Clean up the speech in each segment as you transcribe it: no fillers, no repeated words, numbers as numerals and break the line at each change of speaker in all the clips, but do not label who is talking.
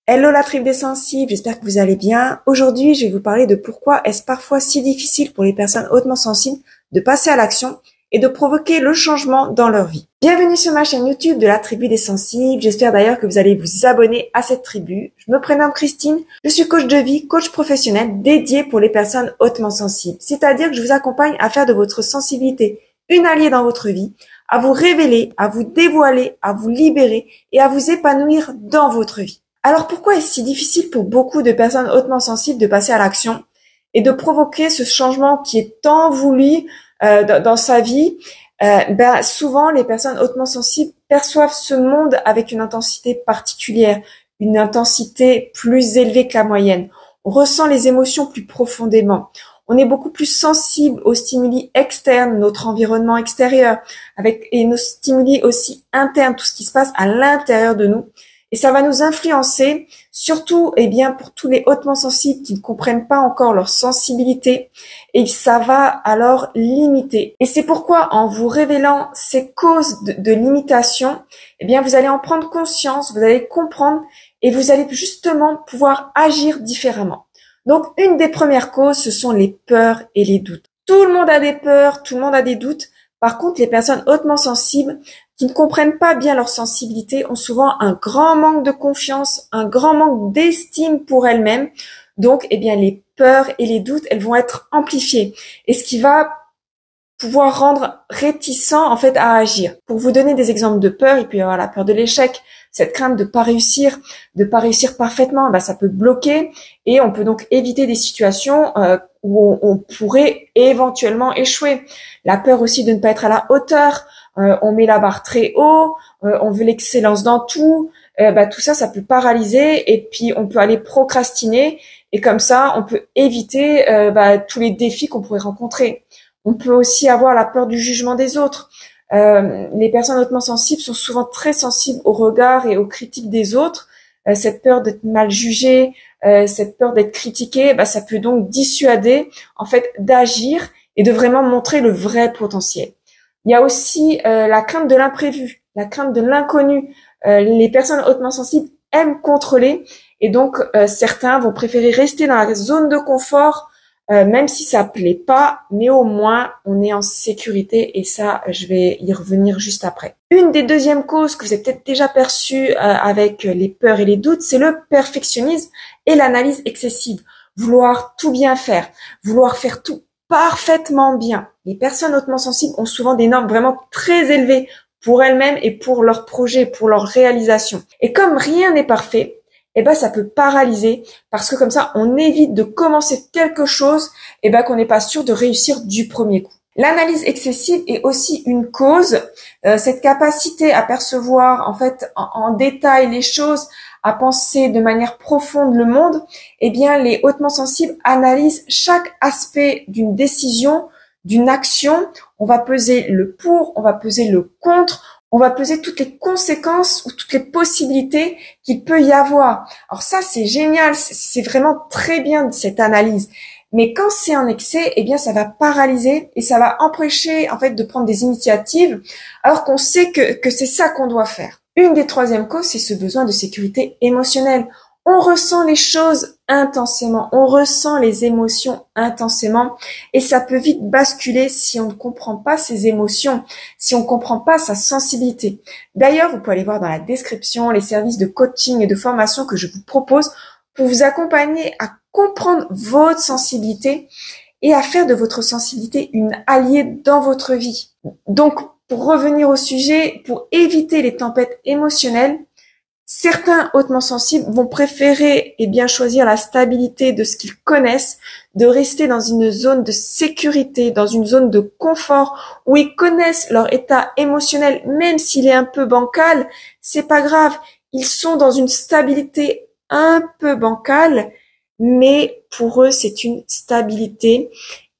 Hello la tribu des sensibles, j'espère que vous allez bien. Aujourd'hui, je vais vous parler de pourquoi est-ce parfois si difficile pour les personnes hautement sensibles de passer à l'action et de provoquer le changement dans leur vie. Bienvenue sur ma chaîne YouTube de la tribu des sensibles. J'espère d'ailleurs que vous allez vous abonner à cette tribu. Je me prénomme Christine, je suis coach de vie, coach professionnel dédié pour les personnes hautement sensibles. C'est-à-dire que je vous accompagne à faire de votre sensibilité une alliée dans votre vie, à vous révéler, à vous dévoiler, à vous libérer et à vous épanouir dans votre vie. Alors pourquoi est-ce si difficile pour beaucoup de personnes hautement sensibles de passer à l'action et de provoquer ce changement qui est tant voulu dans sa vie? Souvent, les personnes hautement sensibles perçoivent ce monde avec une intensité particulière, une intensité plus élevée que la moyenne. On ressent les émotions plus profondément. On est beaucoup plus sensible aux stimuli externes, notre environnement extérieur, et nos stimuli aussi internes, tout ce qui se passe à l'intérieur de nous. Et ça va nous influencer, surtout, pour tous les hautement sensibles qui ne comprennent pas encore leur sensibilité, et ça va alors limiter. Et c'est pourquoi, en vous révélant ces causes de limitation, vous allez en prendre conscience, vous allez comprendre, et vous allez justement pouvoir agir différemment. Donc, une des premières causes, ce sont les peurs et les doutes. Tout le monde a des peurs, tout le monde a des doutes. Par contre, les personnes hautement sensibles qui ne comprennent pas bien leur sensibilité ont souvent un grand manque de confiance, un grand manque d'estime pour elles-mêmes. Donc, les peurs et les doutes, elles vont être amplifiées. Et ce qui va pouvoir rendre réticent à agir. Pour vous donner des exemples de peur, il peut y avoir la peur de l'échec, cette crainte de pas réussir parfaitement, ça peut bloquer et on peut donc éviter des situations où on pourrait éventuellement échouer. La peur aussi de ne pas être à la hauteur, on met la barre très haut, on veut l'excellence dans tout, tout ça, ça peut paralyser et puis on peut aller procrastiner et comme ça, on peut éviter tous les défis qu'on pourrait rencontrer. On peut aussi avoir la peur du jugement des autres. Les personnes hautement sensibles sont souvent très sensibles au regard et aux critiques des autres. Cette peur d'être mal jugée, cette peur d'être critiquée, ça peut donc dissuader d'agir et de vraiment montrer le vrai potentiel. Il y a aussi la crainte de l'imprévu, la crainte de l'inconnu. Les personnes hautement sensibles aiment contrôler et donc certains vont préférer rester dans la zone de confort même si ça plaît pas, mais au moins on est en sécurité et ça, je vais y revenir juste après. Une des deuxièmes causes que vous avez peut-être déjà perçues avec les peurs et les doutes, c'est le perfectionnisme et l'analyse excessive. Vouloir tout bien faire, vouloir faire tout parfaitement bien. Les personnes hautement sensibles ont souvent des normes vraiment très élevées pour elles-mêmes et pour leurs projets, pour leur réalisation. Et comme rien n'est parfait, ça peut paralyser parce que comme ça, on évite de commencer quelque chose qu'on n'est pas sûr de réussir du premier coup. L'analyse excessive est aussi une cause. Cette capacité à percevoir en détail les choses, à penser de manière profonde le monde, les hautement sensibles analysent chaque aspect d'une décision, d'une action. On va peser le pour, on va peser le contre. On va peser toutes les conséquences ou toutes les possibilités qu'il peut y avoir. Alors ça, c'est génial, c'est vraiment très bien cette analyse. Mais quand c'est en excès, ça va paralyser et ça va empêcher de prendre des initiatives alors qu'on sait que c'est ça qu'on doit faire. Une des troisièmes causes, c'est ce besoin de sécurité émotionnelle. On ressent les choses intensément, on ressent les émotions intensément et ça peut vite basculer si on ne comprend pas ses émotions, si on ne comprend pas sa sensibilité. D'ailleurs, vous pouvez aller voir dans la description les services de coaching et de formation que je vous propose pour vous accompagner à comprendre votre sensibilité et à faire de votre sensibilité une alliée dans votre vie. Donc, pour revenir au sujet, pour éviter les tempêtes émotionnelles, certains hautement sensibles vont préférer choisir la stabilité de ce qu'ils connaissent, de rester dans une zone de sécurité, dans une zone de confort où ils connaissent leur état émotionnel, même s'il est un peu bancal, c'est pas grave. Ils sont dans une stabilité un peu bancale, mais pour eux c'est une stabilité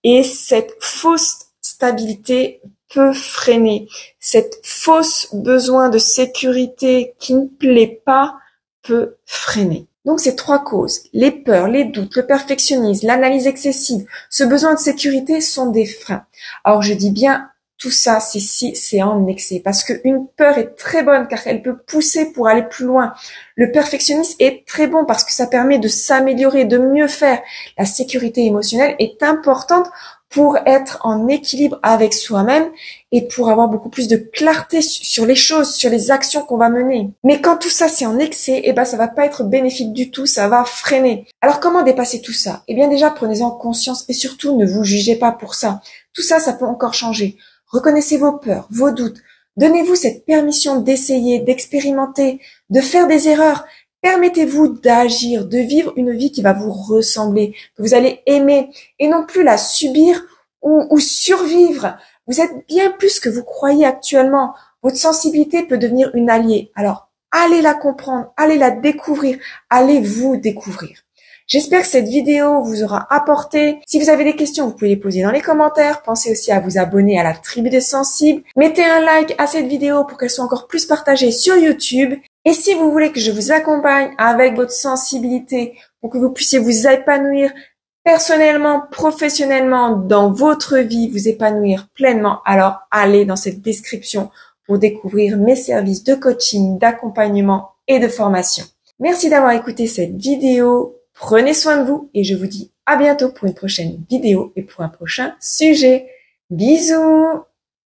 et cette fausse stabilité peut freiner. Cette fausse besoin de sécurité qui ne plaît pas peut freiner. Donc ces trois causes, les peurs, les doutes, le perfectionnisme, l'analyse excessive, ce besoin de sécurité sont des freins. Alors je dis bien tout ça, c'est si c'est en excès. Parce qu'une peur est très bonne car elle peut pousser pour aller plus loin. Le perfectionnisme est très bon parce que ça permet de s'améliorer, de mieux faire. La sécurité émotionnelle est importante pour être en équilibre avec soi-même et pour avoir beaucoup plus de clarté sur les choses, sur les actions qu'on va mener. Mais quand tout ça c'est en excès, ça va pas être bénéfique du tout, ça va freiner. Alors comment dépasser tout ça? Déjà prenez-en conscience et surtout ne vous jugez pas pour ça. Tout ça, ça peut encore changer. Reconnaissez vos peurs, vos doutes. Donnez-vous cette permission d'essayer, d'expérimenter, de faire des erreurs. Permettez-vous d'agir, de vivre une vie qui va vous ressembler, que vous allez aimer et non plus la subir ou survivre. Vous êtes bien plus que vous croyez actuellement. Votre sensibilité peut devenir une alliée. Alors, allez la comprendre, allez la découvrir, allez vous découvrir. J'espère que cette vidéo vous aura apporté. Si vous avez des questions, vous pouvez les poser dans les commentaires. Pensez aussi à vous abonner à la Tribu des Sensibles. Mettez un like à cette vidéo pour qu'elle soit encore plus partagée sur YouTube. Et si vous voulez que je vous accompagne avec votre sensibilité pour que vous puissiez vous épanouir personnellement, professionnellement, dans votre vie, vous épanouir pleinement, alors allez dans cette description pour découvrir mes services de coaching, d'accompagnement et de formation. Merci d'avoir écouté cette vidéo. Prenez soin de vous et je vous dis à bientôt pour une prochaine vidéo et pour un prochain sujet. Bisous!